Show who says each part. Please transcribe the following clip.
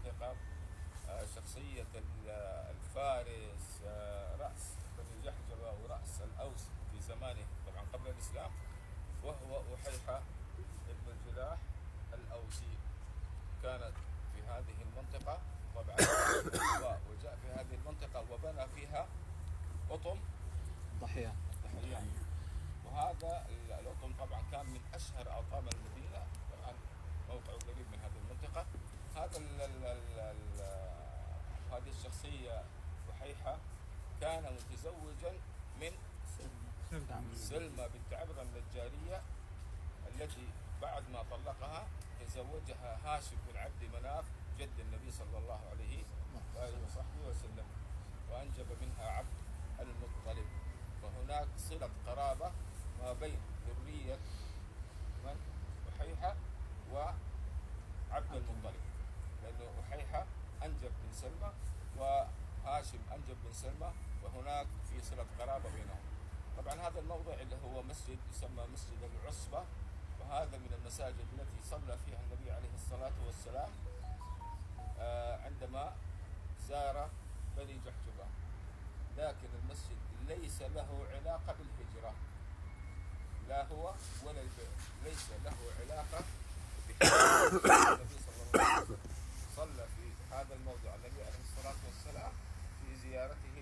Speaker 1: المنطقة، شخصية الفارس، رأس بني جحجبة ورأس الأوس في زمانه طبعا قبل الإسلام، وهو أحيحة ابن الجلاح الأوسي. كانت في هذه المنطقة طبعا وجاء في هذه المنطقة وبنى فيها أطم
Speaker 2: ضحية.
Speaker 1: وهذا الأطم طبعا كان من أشهر أطام المدينة، طبعا موقعه قريب من هذه المنطقة. هذا هذه الشخصية وحيحة كان متزوجا من سلمى بنت عبرة النجارية، التي بعد ما طلقها تزوجها هاشم بن عبد مناف جد النبي صلى الله عليه وآله وصحبه وسلم، وأنجب منها عبد المطلب. وهناك صلة قرابة ما بين ذرية من وحيحة وعبد المطلب، لأنه وحيحة أنجب بن سلمى وهاشم أنجب بن سلمى، وهناك في صلة قرابة بينهم. طبعا هذا الموضع اللي هو مسجد يسمى مسجد العصبة، وهذا من المساجد التي صلى فيها النبي عليه الصلاة والسلام عندما زار بني جحجبة. لكن المسجد ليس له علاقة بالهجرة، لا هو ولا البيت، ليس له علاقة بالهجرة. النبي صلى الله عليه وسلم صلى في هذا الموضع النبي عليه الصلاة والسلام في زيارته